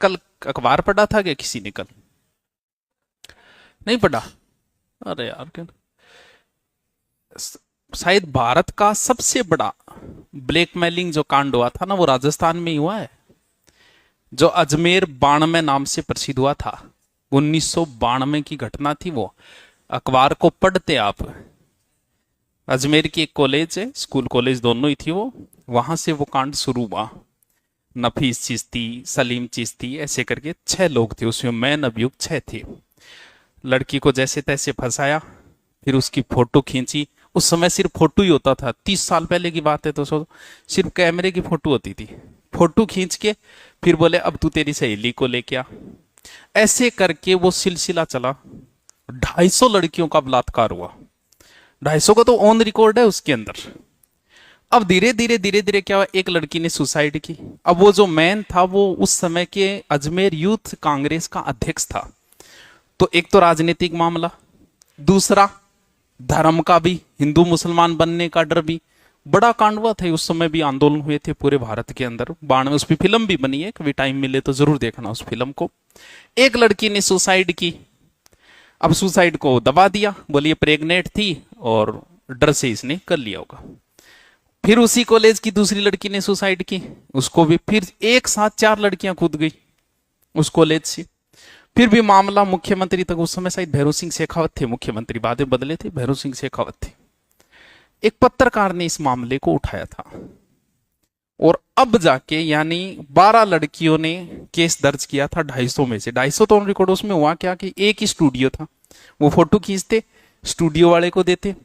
कल अखबार पढ़ा था क्या किसी ने? कल नहीं पढ़ा? अरे यार क्या, शायद भारत का सबसे बड़ा ब्लैकमेलिंग जो कांड हुआ था ना, वो राजस्थान में ही हुआ है। जो अजमेर 92 नाम से प्रसिद्ध हुआ था, 1992 की घटना थी वो। अखबार को पढ़ते आप। अजमेर की एक कॉलेज है, स्कूल कॉलेज दोनों ही थी वो। वहां से वो कांड शुरू हुआ। नफीस चिश्ती, सलीम चिश्ती, ऐसे करके 6 लोग थे उसमें, मैं नवयुक्त 6 थे। लड़की को जैसे तैसे फंसाया, फिर उसकी फोटो खींची। उस समय सिर्फ फोटो ही होता था, 30 साल पहले की बात है, तो सिर्फ कैमरे की फोटो होती थी। फोटो खींच के फिर बोले अब तू तेरी सहेली को लेके आ। ऐसे करके वो सिलसिला चला। 250 लड़कियों का बलात्कार हुआ। 250 का तो ऑन रिकॉर्ड है उसके अंदर। अब धीरे धीरे क्या हुआ, एक लड़की ने सुसाइड की। अब वो जो मैन था वो उस समय के अजमेर यूथ कांग्रेस का अध्यक्ष था। तो एक तो राजनीतिक मामला, दूसरा धर्म का भी, हिंदू मुसलमान बनने का डर भी। बड़ा कांड हुआ था उस समय भी, आंदोलन हुए थे पूरे भारत के अंदर। 92 उस पर फिल्म भी बनी है, कभी टाइम मिले तो जरूर देखना उस फिल्म को। एक लड़की ने सुसाइड की। अब सुसाइड को दबा दिया, बोलिए प्रेग्नेंट थी और डर से इसने कर लिया होगा। फिर उसी कॉलेज की दूसरी लड़की ने सुसाइड की, उसको भी फिर एक साथ 4 लड़कियां कूद गई उस कॉलेज से। फिर भी मामला मुख्यमंत्री तक, उस समय शायद भैरों सिंह शेखावत थे मुख्यमंत्री, बाद में बदले थे, भैरों सिंह शेखावत थे। एक पत्रकार ने इस मामले को उठाया था और अब जाके यानी 12 लड़कियों ने केस दर्ज किया था 250 में से। 250 तो ऑन रिकॉर्ड। उसमें हुआ क्या कि एक ही स्टूडियो था, वो फोटो खींचते, स्टूडियो वाले को देते।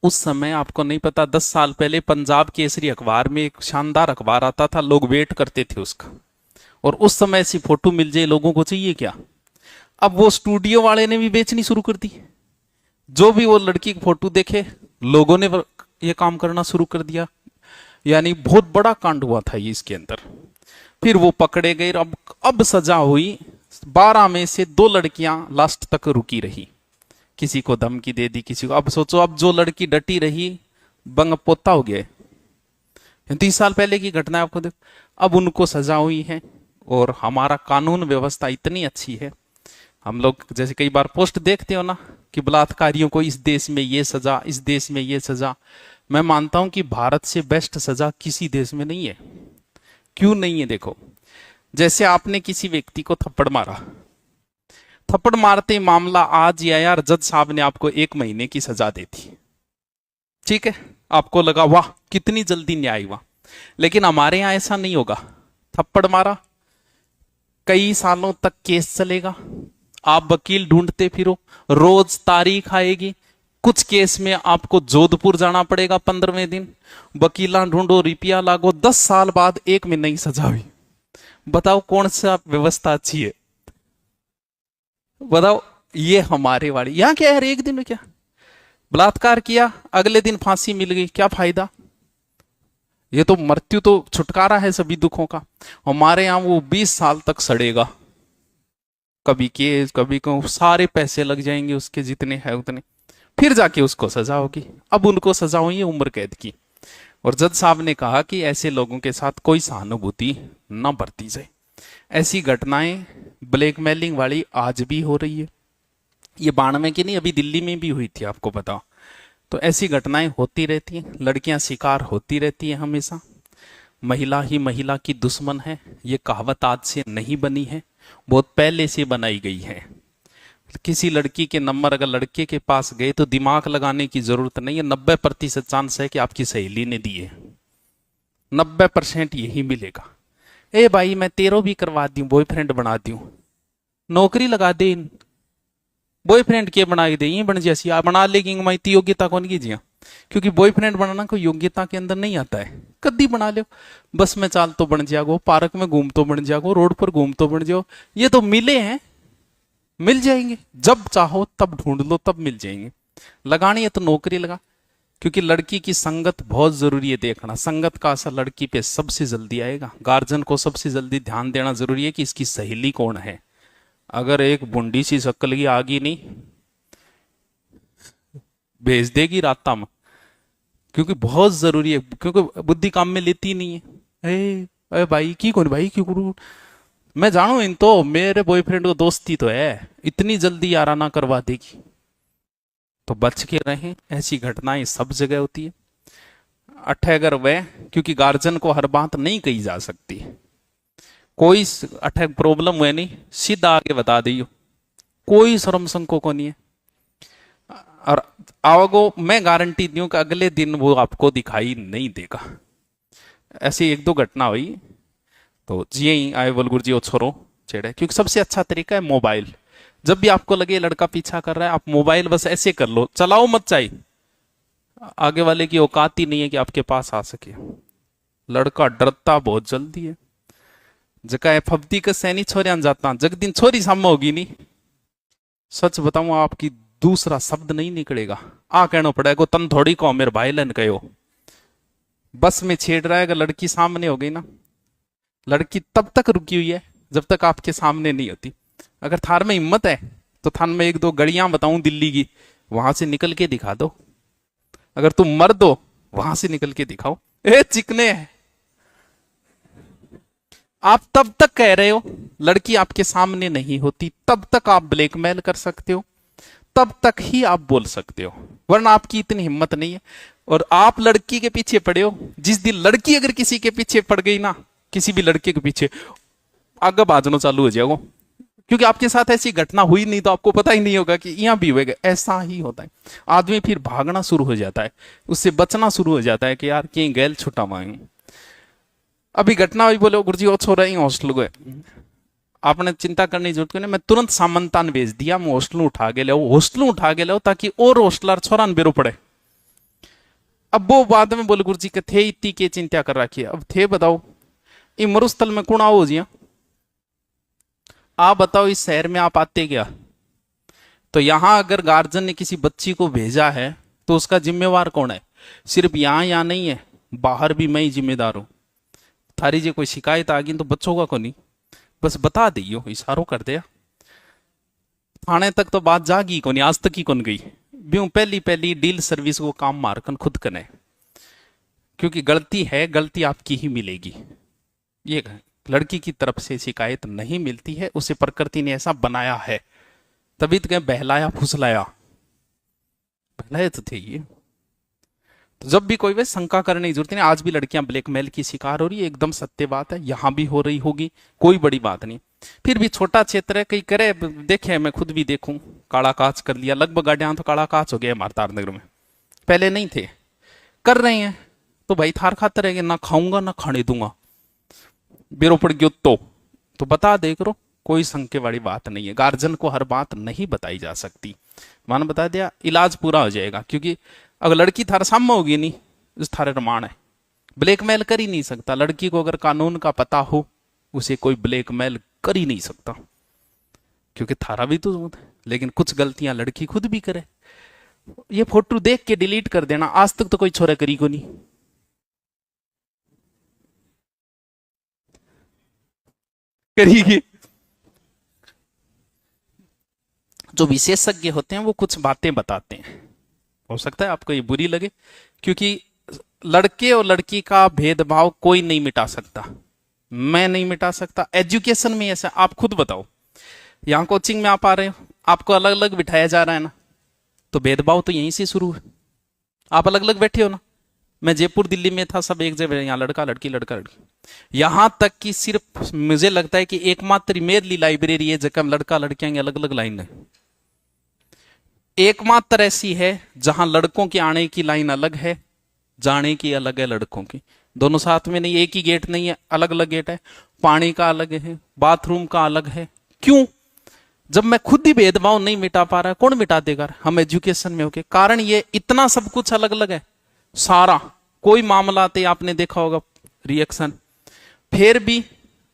उस समय आपको नहीं पता, 10 साल पहले पंजाब केसरी अखबार में एक शानदार अखबार आता था, लोग वेट करते थे उसका। और उस समय ऐसी फोटो मिल जाए, लोगों को चाहिए क्या। अब वो स्टूडियो वाले ने भी बेचनी शुरू कर दी। जो भी वो लड़की की फोटो देखे, लोगों ने ये काम करना शुरू कर दिया। यानी बहुत बड़ा कांड हुआ था ये इसके अंदर। फिर वो पकड़े गए। अब सजा हुई। 12 में से 2 लड़कियां लास्ट तक रुकी रही। किसी को धमकी दे दी, किसी को। अब सोचो, अब जो लड़की डटी रही, बंग पोता हो गया। 30 साल पहले की घटना है, आपको देखो। अब उनको सजा हुई है। और हमारा कानून व्यवस्था इतनी अच्छी है, हम लोग जैसे कई बार पोस्ट देखते हो ना कि बलात्कारियों को इस देश में ये सजा, इस देश में ये सजा। मैं मानता हूं कि भारत से बेस्ट सजा किसी देश में नहीं है। क्यों नहीं है? देखो, जैसे आपने किसी व्यक्ति को थप्पड़ मारा, थप्पड़ मारते ही मामला आज या यार जज साहब ने आपको 1 महीने की सजा दी थी, ठीक है, आपको लगा वाह कितनी जल्दी न्याय हुआ। लेकिन हमारे यहां ऐसा नहीं होगा। थप्पड़ मारा, कई सालों तक केस चलेगा, आप वकील ढूंढते फिरो, रोज तारीख आएगी। कुछ केस में आपको जोधपुर जाना पड़ेगा 15वें दिन, वकीला ढूंढो, रुपया लागो, 10 साल बाद 1 महीने की सजा हुई। बताओ कौन सा व्यवस्था अच्छी है? बताओ। ये हमारे वाली यहां क्या है, यार 1 दिन में क्या बलात्कार किया, अगले दिन फांसी मिल गई, क्या फायदा? ये तो मृत्यु तो छुटकारा है सभी दुखों का। हमारे यहां वो 20 साल तक सड़ेगा, कभी केस कभी को, सारे पैसे लग जाएंगे उसके जितने हैं उतने, फिर जाके उसको सजा होगी। अब उनको सजा हुई है उम्र कैद की। और जज साहब ने कहा कि ऐसे लोगों के साथ कोई सहानुभूति न बरती जाए। ऐसी घटनाएं ब्लैकमेलिंग वाली आज भी हो रही है। ये 92 की नहीं, अभी दिल्ली में भी हुई थी, आपको बताओ। तो ऐसी घटनाएं होती रहती हैं, लड़कियां शिकार होती रहती हैं हमेशा। महिला ही महिला की दुश्मन है, ये कहावत आज से नहीं बनी है, बहुत पहले से बनाई गई है। किसी लड़की के नंबर अगर लड़के के पास गए तो दिमाग लगाने की जरूरत नहीं है। 90% चांस है कि आपकी सहेली ने दिए, 90% यही मिलेगा। ए भाई मैं तेरो भी करवा दूं, बॉयफ्रेंड बना दूं, नौकरी लगा दे, बॉयफ्रेंड के बना दे, ये बन जैसी आप बना लेगी, मैं इतनी योग्यता कौन कीजिए। क्योंकि बॉयफ्रेंड बनाना कोई योग्यता के अंदर नहीं आता है। कद्दी बना लो, बस में चाल तो बन जाओ, पार्क में घूम तो बन जाओ, रोड पर घूम तो बन जाओ। ये तो मिले हैं, मिल जाएंगे, जब चाहो तब ढूंढ लो तब मिल जाएंगे। लगानी है तो नौकरी लगा। क्योंकि लड़की की संगत बहुत जरूरी है देखना। संगत का असर लड़की पे सबसे जल्दी आएगा। गार्जियन को सबसे जल्दी ध्यान देना जरूरी है कि इसकी सहेली कौन है। अगर एक बुंडी सी शक्ल की आगी नहीं, भेज देगी रास्ता में। क्योंकि बहुत जरूरी है, क्योंकि बुद्धि काम में लेती नहीं है। ए भाई की कौन भाई क्यों करूँ, मैं जानू इन तो मेरे बॉयफ्रेंड को दोस्ती तो है, इतनी जल्दी याराना करवा देगी। तो बच के रहें, ऐसी घटनाएं सब जगह होती है। अठे अगर वह, क्योंकि गार्जियन को हर बात नहीं कही जा सकती, कोई अठे प्रॉब्लम हुए नहीं सीधा आगे बता दियो, कोई शर्म संको को नहीं है। और आओगो मैं गारंटी दूं कि अगले दिन वो आपको दिखाई नहीं देगा। ऐसी एक दो घटना हुई तो जी ही आए बोल गुरु जी वो छोरो छेड़े, क्योंकि सबसे अच्छा तरीका है मोबाइल। जब भी आपको लगे लड़का पीछा कर रहा है, आप मोबाइल बस ऐसे कर लो, चलाओ मत चाहिए, आगे वाले की औकात ही नहीं है कि आपके पास आ सके। लड़का डरता बहुत जल्दी है। जका फब्दी का सैनी छोरियां जाता, जग दिन छोरी सामने होगी नहीं, सच बताऊं आपकी दूसरा शब्द नहीं निकलेगा, आ कहना पड़ेगा तन थोड़ी को मेरे भाई लन कहो। बस में छेड़ रहा है, अगर लड़की सामने हो गई ना, लड़की तब तक रुकी हुई है जब तक आपके सामने नहीं होती। अगर थार में हिम्मत है तो थान में एक दो गड़ियां बताऊं दिल्ली की, वहां से निकल के दिखा दो। अगर तुम मर्द हो वहां से निकल के दिखाओ, ए चिकने है। आप तब तक कह रहे हो लड़की आपके सामने नहीं होती, तब तक आप ब्लैकमेल कर सकते हो, तब तक ही आप बोल सकते हो, वरना आपकी इतनी हिम्मत नहीं है। और आप लड़की के पीछे पड़े हो, जिस दिन लड़की अगर किसी के पीछे पड़ गई ना, किसी भी लड़के के पीछे, आगे भाजनो चालू हो जाएगा। क्योंकि आपके साथ ऐसी घटना हुई नहीं तो आपको पता ही नहीं होगा कि यहां भी होगा। ऐसा ही होता है, आदमी फिर भागना शुरू हो जाता है, उससे बचना शुरू हो जाता है कि यार कहीं गैल छुट्टा मांग। अभी घटना हुई, बोले गुरुजी वो छोड़ रही हॉस्टल गए, आपने चिंता करने की जरूरत नहीं, मैं तुरंत सामंतान भेज दिया, मैं हॉस्टल उठा के लो ताकि और हॉस्टलर छोरा बेरो पड़े। अब वो बाद में बोले गुरुजी के थे इतनी के चिंता कर रखी है, अब थे बताओ ये मरुस्थल में कौन आओ जिया, आप बताओ इस शहर में आप आते क्या। तो यहां अगर गार्जियन ने किसी बच्ची को भेजा है तो उसका जिम्मेवार कौन है? सिर्फ यहां नहीं है, बाहर भी मैं ही जिम्मेदार हूं। थारी जी कोई शिकायत आ गई तो बच्चों का को नहीं, बस बता दियो, इशारों कर दिया, थाने तक तो बात जागी को नहीं, आज तक ही कौन गई। ब्यूं पहली पहली डील सर्विस को काम मारकन खुद कने, क्योंकि गलती है, गलती आपकी ही मिलेगी। ये लड़की की तरफ से शिकायत नहीं मिलती है, उसे प्रकृति ने ऐसा बनाया है, तभी तो कहें बहलाया फुसलाया, बहलाए तो थे ये। तो जब भी कोई वे शंका करने की जरूरत नहीं। आज भी लड़कियां ब्लैकमेल की शिकार हो रही है, एकदम सत्य बात है, यहां भी हो रही होगी, कोई बड़ी बात नहीं। फिर भी छोटा क्षेत्र है, कहीं करे देखे, मैं खुद भी देखूं, काला काच कर लिया, लगभग गाड़ियां तो काला काच हो गया हमारे तारनगर में, पहले नहीं थे, कर रहे हैं तो भाई थार खाते रहेंगे, ना खाऊंगा ना खाने दूंगा, बेरो पड़ गयो तो बता दे करो, कोई संके वाली बात नहीं है। गार्जियन को हर बात नहीं बताई जा सकती, मान बता दिया इलाज पूरा हो जाएगा। क्योंकि अगर लड़की थारा सामने होगी नहीं, उस थारे रमान है, ब्लैकमेल कर ही नहीं सकता। लड़की को अगर कानून का पता हो, उसे कोई ब्लैकमेल कर ही नहीं सकता, क्योंकि थारा भी तो, लेकिन कुछ गलतियां लड़की खुद भी करे। ये फोटो देख के डिलीट कर देना, आज तक तो कोई छोरा करी को नहीं, करेगी। जो विशेषज्ञ होते हैं वो कुछ बातें बताते हैं, हो सकता है आपको ये बुरी लगे, क्योंकि लड़के और लड़की का भेदभाव कोई नहीं मिटा सकता, मैं नहीं मिटा सकता। एजुकेशन में ऐसा, आप खुद बताओ, यहां कोचिंग में आप आ रहे हो, आपको अलग अलग बिठाया जा रहा है ना, तो भेदभाव तो यहीं से शुरू है। आप अलग अलग बैठे हो ना, मैं जयपुर दिल्ली में था, सब एक जगह, यहाँ लड़का लड़की लड़का लड़की, यहां तक कि सिर्फ मुझे लगता है कि एकमात्र मेरे लाइब्रेरी है जगह लड़का लड़कियां अलग अलग लाइन है, एकमात्र ऐसी है जहां लड़कों की आने की लाइन अलग है, जाने की अलग है लड़कों की, दोनों साथ में नहीं, एक ही गेट नहीं है, अलग अलग गेट है, पानी का अलग है, बाथरूम का अलग है। क्यों? जब मैं खुद ही भेदभाव नहीं मिटा पा रहा, कौन मिटा देगा? हम एजुकेशन में होके, कारण ये इतना सब कुछ अलग अलग है सारा, कोई मामला आते आपने देखा होगा रिएक्शन, फिर भी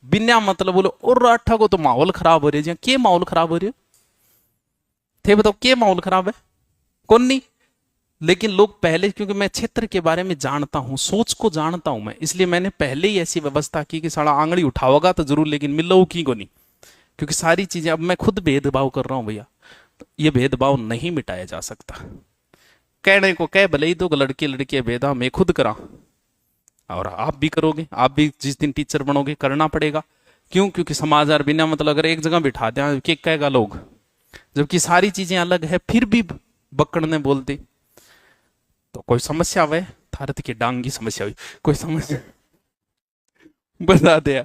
बिना मतलब बोलो और राठा को तो माहौल खराब हो रही है, क्या माहौल खराब हो रही है थे, बताओ क्या माहौल खराब है? कौन नहीं। लेकिन लोग पहले, क्योंकि मैं क्षेत्र के बारे में जानता हूं, सोच को जानता हूं मैं, इसलिए मैंने पहले ही ऐसी व्यवस्था की कि साला आंगड़ी उठाओगा तो जरूर, लेकिन मिलो की को नहीं, क्योंकि सारी चीजें, अब मैं खुद भेदभाव कर रहा हूं भैया, ये भेदभाव नहीं मिटाया जा सकता। कहने को कह भले ही दो, लड़के लड़के भेदभाव मैं खुद करा, और आप भी करोगे, आप भी जिस दिन टीचर बनोगे करना पड़ेगा, क्यों? क्योंकि समाचार बिना मतलब अगर एक जगह बिठा दें क्या कहेगा लोग, जबकि सारी चीजें अलग है फिर भी बकड़ने बोलते। तो कोई समस्या हुए थारत की डांग की समस्या हुई, कोई समस्या बता दे।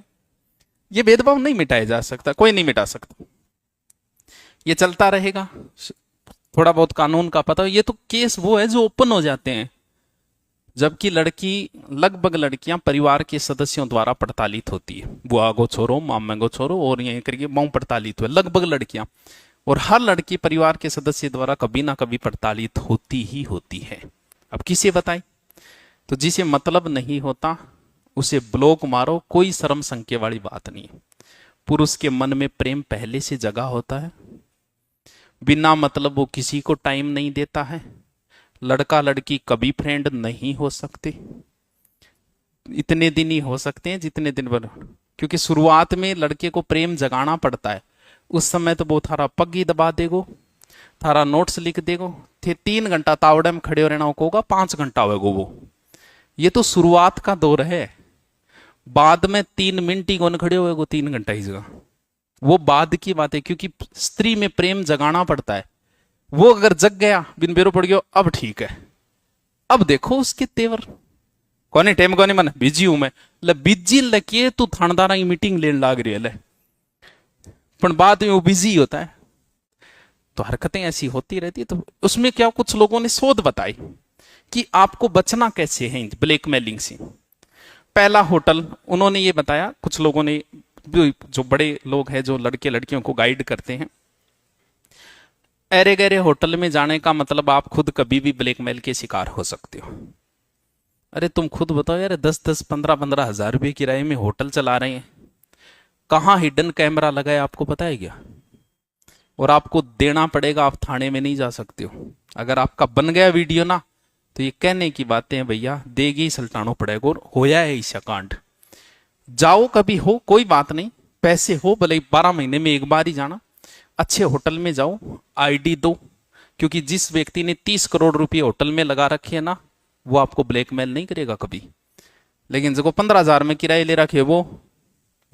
ये भेदभाव नहीं मिटाया जा सकता, कोई नहीं मिटा सकता, ये चलता रहेगा। थोड़ा बहुत कानून का पता हो, ये तो केस वो है जो ओपन हो जाते हैं, जबकि लगभग लड़कियां परिवार के सदस्यों द्वारा प्रताड़ित होती है। बुआ गो छोरो, मामा गो छोरो और ये करके माऊ प्रताड़ित हुए, लगभग लड़कियां। और हर लड़की परिवार के सदस्य द्वारा कभी ना कभी प्रताड़ित होती ही होती है। अब किसे बताए? तो जिसे मतलब नहीं होता उसे ब्लॉक मारो, कोई शर्म संके वाली बात नहीं है। पुरुष के मन में प्रेम पहले से जगा होता है, बिना मतलब वो किसी को टाइम नहीं देता है। लड़का लड़की कभी फ्रेंड नहीं हो सकते, इतने दिन ही हो सकते हैं जितने दिन भर, क्योंकि शुरुआत में लड़के को प्रेम जगाना पड़ता है। उस समय तो वो थारा पग ही दबा देगो, थारा नोट्स लिख देगो, थे 3 घंटा तावड़े में खड़े हो रहना होगा, 5 घंटा होगा वो। ये तो शुरुआत का दौर है, बाद में 3 मिनट ही कौन खड़े होगा 3 घंटा ही जगह, वो बाद की बात है। क्योंकि स्त्री में प्रेम जगाना पड़ता है, वो अगर जग गया बिन बेरो पड़ गया अब ठीक है। अब देखो उसके तेवर, कोने टाइम कोने मन बिजी हूं मैं, ले बिजी लगे तू थानेदार की मीटिंग लेने लाग रही है ले, पर बाद में वो बिजी होता है। तो हरकतें ऐसी होती रहती है। तो उसमें क्या कुछ लोगों ने शोध बताई कि आपको बचना कैसे है ब्लैकमेलिंग से। पहला होटल उन्होंने ये बताया, कुछ लोगों ने, जो बड़े लोग हैं जो लड़के लड़कियों को गाइड करते हैं, अरे गहरे होटल में जाने का मतलब आप खुद कभी भी ब्लैकमेल के शिकार हो सकते हो। अरे तुम खुद बताओ यार, 10-10 15-15 हजार रुपये किराए में होटल चला रहे हैं, कहाँ हिडन कैमरा लगा है आपको पता है क्या? और आपको देना पड़ेगा, आप थाने में नहीं जा सकते हो। अगर आपका बन गया वीडियो ना, तो ये कहने की बातें हैं भैया, देगी सल्टानो पड़ेगा। और होया है ईशा कांड। जाओ कभी हो कोई बात नहीं, पैसे हो भले 12 महीने में एक बार ही जाना, अच्छे होटल में जाओ, आईडी दो, क्योंकि जिस व्यक्ति ने 30 करोड़ रुपए होटल में लगा रखे है ना, वो आपको ब्लैकमेल नहीं करेगा कभी। लेकिन जो 15,000 में किराए ले रखे वो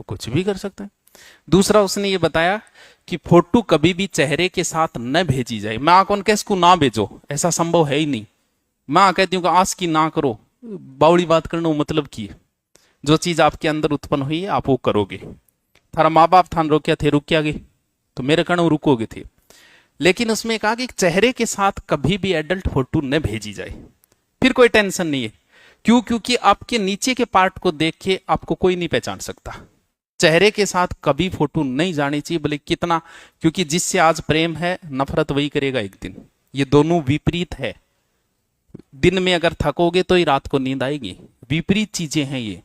कुछ भी कर सकते हैं। दूसरा उसने ये बताया कि फोटो कभी भी चेहरे के साथ न भेजी जाए। मैं कौन कह इसको ना भेजो, ऐसा संभव है ही नहीं। मैं कहती हूँ कि आज की ना करो, बावड़ी बात करना मतलब की है। जो चीज आपके अंदर उत्पन्न हुई है आप वो करोगे। थारा माँ बाप थान रोकिया थे, रुकिया गए तो मेरे कण रुकोगे थे। लेकिन उसमें कहा कि चेहरे के साथ कभी भी एडल्ट फोटो न भेजी जाए, फिर कोई टेंशन नहीं है। क्यों? क्योंकि आपके नीचे के पार्ट को देख के आपको कोई नहीं पहचान सकता। चेहरे के साथ कभी फोटो नहीं जानी चाहिए, भले कितना, क्योंकि जिससे आज प्रेम है नफरत वही करेगा एक दिन। ये दोनों विपरीत है। दिन में अगर थकोगे तो ही रात को नींद आएगी, विपरीत चीजें हैं ये।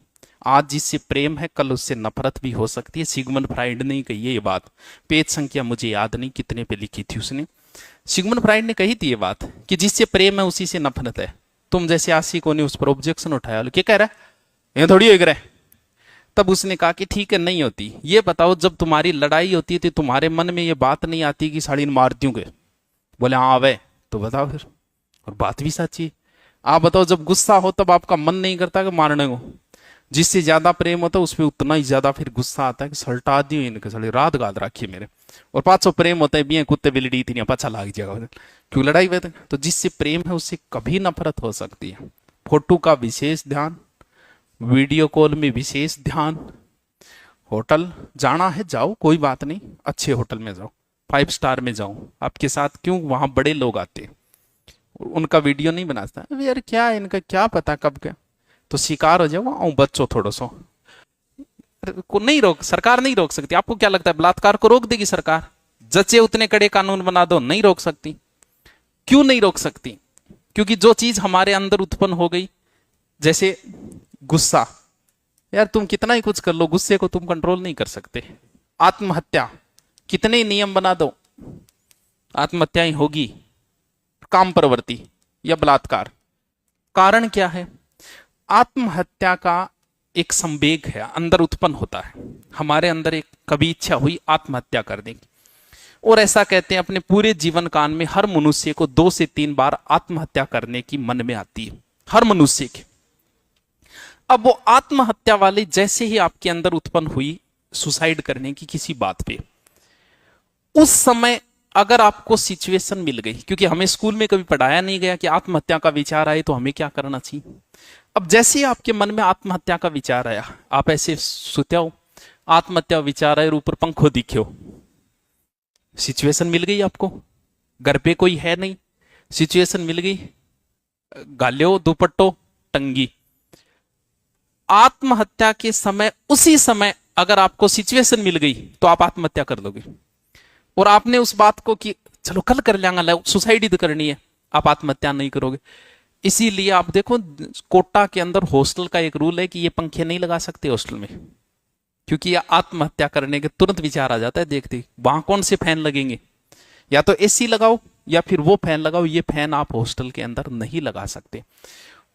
आज जिससे प्रेम है कल उससे नफरत भी हो सकती है। सिगमंड फ्राइड ने कही है ये बात, पेज संख्या मुझे याद नहीं कितने पे लिखी थी उसने। सिगमंड फ्राइड ने कही थी ये बात कि जिससे प्रेम है उसी से नफरत है। तुम जैसे आशिकों ने उस पर ऑब्जेक्शन उठाया, क्या कह रहा है, ये थोड़ी हो रहा है। तब उसने कहा कि ठीक है नहीं होती। ये बताओ जब तुम्हारी लड़ाई होती है तो तुम्हारे मन में ये बात नहीं आती कि साड़ी मार दूंगे? बोले हाँ आवे, तो बताओ फिर। और बात भी सच्ची। आप बताओ जब गुस्सा हो तब आपका मन नहीं करता कि मारने को? जिससे ज्यादा प्रेम होता है उस पर उतना ही ज्यादा फिर गुस्सा आता है कि सल्टा दी इनके साड़ी रात गाद रखी मेरे। और 500 प्रेम होता है भी कुत्ते बिल्ली इतनी पछा लाग जाएगा, क्यों लड़ाई हुई? तो जिससे प्रेम है उससे कभी नफरत हो सकती है। फोटो का विशेष ध्यान, वीडियो कॉल में विशेष ध्यान। होटल जाना है जाओ, कोई बात नहीं, अच्छे होटल में जाओ, 5 स्टार में जाओ। आपके साथ क्यों? वहां बड़े लोग आते हैं, उनका वीडियो नहीं बनाता यार, क्या है इनका क्या पता कब क्या, तो शिकार हो जाओ और बच्चों थोड़ा सा को नहीं रोक, सरकार नहीं रोक सकती। आपको क्या लगता है बलात्कार को रोक देगी सरकार? जचे उतने कड़े कानून बना दो, नहीं रोक सकती। क्यों नहीं रोक सकती? क्योंकि जो चीज हमारे अंदर उत्पन्न हो गई, जैसे गुस्सा, यार तुम कितना ही कुछ कर लो, गुस्से को तुम कंट्रोल नहीं कर सकते। आत्महत्या, कितने नियम बना दो आत्महत्या ही होगी। काम प्रवृत्ति या बलात्कार, कारण क्या है? आत्महत्या का एक संवेग है, अंदर उत्पन्न होता है। हमारे अंदर एक कभी इच्छा हुई आत्महत्या करने की, और ऐसा कहते हैं अपने पूरे जीवन काल में हर मनुष्य को 2 से 3 बार आत्महत्या करने की मन में आती है, हर मनुष्य के। अब वो आत्महत्या वाली जैसे ही आपके अंदर उत्पन्न हुई, सुसाइड करने की किसी बात पे, उस समय अगर आपको सिचुएशन मिल गई, क्योंकि हमें स्कूल में कभी पढ़ाया नहीं गया कि आत्महत्या का विचार आए तो हमें क्या करना चाहिए। अब जैसे ही आपके मन में आत्महत्या का विचार आया, आप ऐसे सुते हो, आत्महत्या विचार आए और ऊपर पंखो दिखे हो, सिचुएशन मिल गई आपको, घर पे कोई है नहीं, सिचुएशन मिल गई, गालियो दुपट्टो टंगी, आत्महत्या के समय उसी समय अगर आपको सिचुएशन मिल गई तो आप आत्महत्या कर लोगे। और आपने उस बात को कि चलो कल कर लेंगे, सुसाइड ही तो करनी है, आप आत्महत्या नहीं करोगे। इसीलिए आप देखो कोटा के अंदर हॉस्टल का एक रूल है कि ये पंखे नहीं लगा सकते हॉस्टल में, क्योंकि ये आत्महत्या करने के तुरंत विचार आ जाता है। देखते वहां कौन से फैन लगेंगे, या तो एसी लगाओ या फिर वो फैन लगाओ, ये फैन आप हॉस्टल के अंदर नहीं लगा सकते।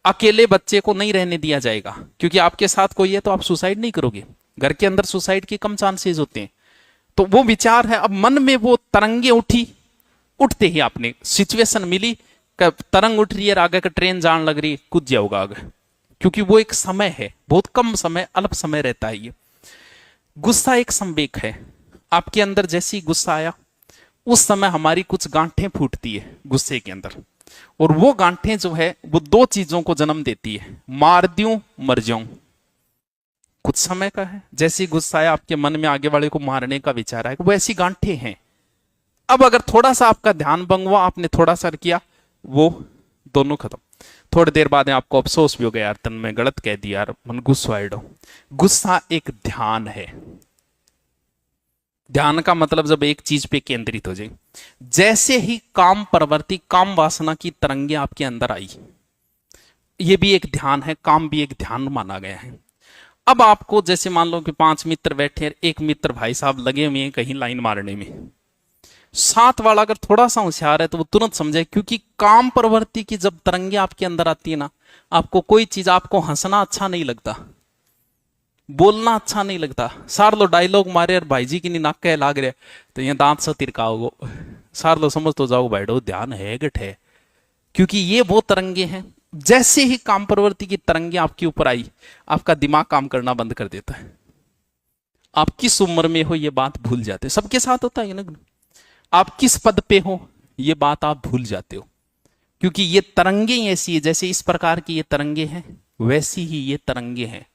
अकेले बच्चे को नहीं रहने दिया जाएगा, क्योंकि आपके साथ कोई है तो आप सुसाइड नहीं करोगे। घर के अंदर सुसाइड के कम चांसेस होते हैं। तो वो विचार है, अब मन में वो तरंगे उठी, उठते ही आपने सिचुएशन मिली, तरंग उठ रही है, आगे का ट्रेन जान लग रही है, कूद जाओगा आगे, क्योंकि वो एक समय है, बहुत कम समय, अल्प समय रहता है। ये गुस्सा एक संवेग है, आपके अंदर जैसे ही गुस्सा आया उस समय हमारी कुछ गांठें फूटती है गुस्से के अंदर, और वो गांठें जो है वो दो चीजों को जन्म देती है, मार दूं मर जाऊं। कुछ समय का है, जैसे गुस्सा आया आपके मन में आगे वाले को मारने का विचार आएगा, वो ऐसी गांठें हैं। अब अगर थोड़ा सा आपका ध्यान भंग हुआ, आपने थोड़ा सा किया, वो दोनों खत्म। थोड़ी देर बाद आपको अफसोस भी हो गया, यार तन में गलत कह दिया यार, मन गुस्सा। गुस्सा एक ध्यान है। ध्यान का मतलब जब एक चीज पे केंद्रित हो जाए, जैसे ही काम प्रवृत्ति, काम वासना की तरंगे आपके अंदर आई, ये भी एक ध्यान है, काम भी एक ध्यान माना गया है। अब आपको जैसे मान लो कि 5 मित्र बैठे हैं, एक मित्र भाई साहब लगे हुए हैं कहीं लाइन मारने में, साथ वाला अगर थोड़ा सा होशियार है तो वो तुरंत समझे, क्योंकि काम प्रवृत्ति की जब तरंगे आपके अंदर आती है ना, आपको कोई चीज, आपको हंसना अच्छा नहीं लगता, बोलना अच्छा नहीं लगता, सार लो डायलॉग मारे और भाई जी की नाक कह लाग रहे तो ये दांत सा तिरकाओगो, सार लो समझ तो जाओ बैठो, ध्यान है गठ है, क्योंकि ये वो तरंगे हैं। जैसे ही काम प्रवृत्ति की तरंगे आपके ऊपर आई, आपका दिमाग काम करना बंद कर देता है। आप किस उम्र में हो ये बात भूल जाते हो, सबके साथ होता है ना, आप किस पद पे हो ये बात आप भूल जाते हो, क्योंकि ये तरंगे ऐसी है, जैसे इस प्रकार की ये तरंगे हैं वैसी ही ये तरंगे हैं,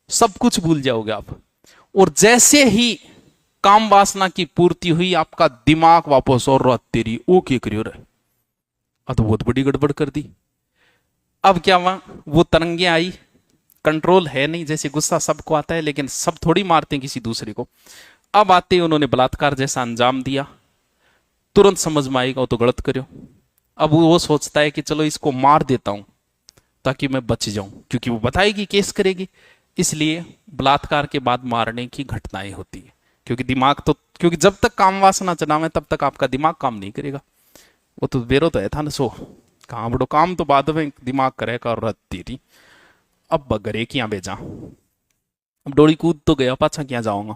सब कुछ भूल जाओगे आप। और जैसे ही काम वासना की पूर्ति हुई, आपका दिमाग वापस और तेरी ओ के करियो रे, तो बहुत बड़ी गड़बड़ कर दी। अब क्या हुआ, वो तरंगे आई, कंट्रोल है नहीं, जैसे गुस्सा सबको आता है लेकिन सब थोड़ी मारते हैं किसी दूसरे को। अब आते उन्होंने बलात्कार जैसा अंजाम दिया, तुरंत समझ में आएगा वो तो गलत करो। अब वो सोचता है कि चलो इसको मार देता हूं ताकि मैं बच जाऊं, क्योंकि वो बताएगी, केस करेगी, इसलिए बलात्कार के बाद मारने की घटनाएं होती है। क्योंकि दिमाग तो, क्योंकि जब तक काम वासना चलावे तब तक आपका दिमाग काम नहीं करेगा। वो तो बेरो तो है था ना, सो कहाँ बड़ो काम तो बाद में दिमाग करेगा और रत तेरी। अब बगरे क्या बेजा, अब डोली कूद तो गया, पाछा क्या जाऊंगा।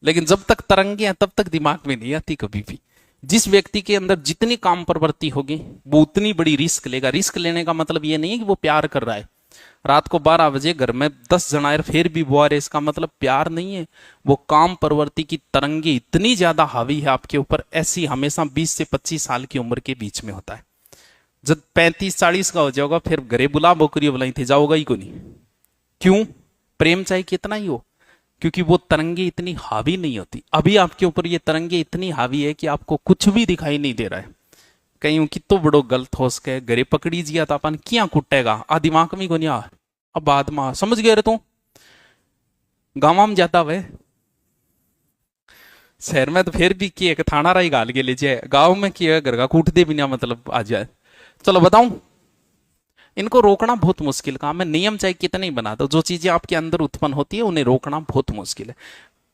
लेकिन जब तक तरंगे हैं तब तक दिमाग में नहीं आती कभी भी। जिस व्यक्ति के अंदर जितनी काम प्रवृत्ति होगी वो उतनी बड़ी रिस्क लेगा। रिस्क लेने का मतलब ये नहीं है कि वो प्यार कर रहा है, रात को 12 बजे घर में 10 जन फिर भी वो आ रहे, इसका मतलब प्यार नहीं है। वो काम प्रवृत्ति की तरंगे इतनी ज्यादा हावी है आपके ऊपर, ऐसी हमेशा 20 से 25 साल की उम्र के बीच में होता है। जब 35-40 का हो जाओगा फिर घरे बुला बोकरी बुलाई थे, जाओगा ही को नहीं। क्यों? प्रेम चाहे कितना ही हो, क्योंकि वो तरंगे इतनी हावी नहीं होती। अभी आपके ऊपर ये तरंगे इतनी हावी है कि आपको कुछ भी दिखाई नहीं दे रहा है। कहीं कितो बड़ो गलत हो सके, घरे पकड़ी जिया तो अपन क्या कुटेगा, आ दिमाग में को नहीं आ। अब बाद में समझ गए रे, तू गाँव में जाता वे, शहर में तो फिर भी किए थाना रही गाल के लीजिए, गाँव में किए घर का कूट दे बिना मतलब आ जाए। चलो बताऊं, इनको रोकना बहुत मुश्किल काम है। नियम चाहे कितने ही बना दो, जो चीजें आपके अंदर उत्पन्न होती है उन्हें रोकना बहुत मुश्किल है।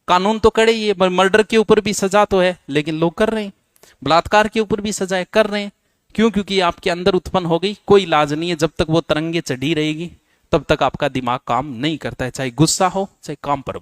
कानून तो कड़े, ये मर्डर के ऊपर भी सजा तो है लेकिन लोग कर रहे हैं, बलात्कार के ऊपर भी सजाएं कर रहे हैं। क्यों? क्योंकि आपके अंदर उत्पन्न हो गई, कोई इलाज नहीं है। जब तक वो तरंगे चढ़ी रहेगी तब तक आपका दिमाग काम नहीं करता है, चाहे गुस्सा हो चाहे काम पर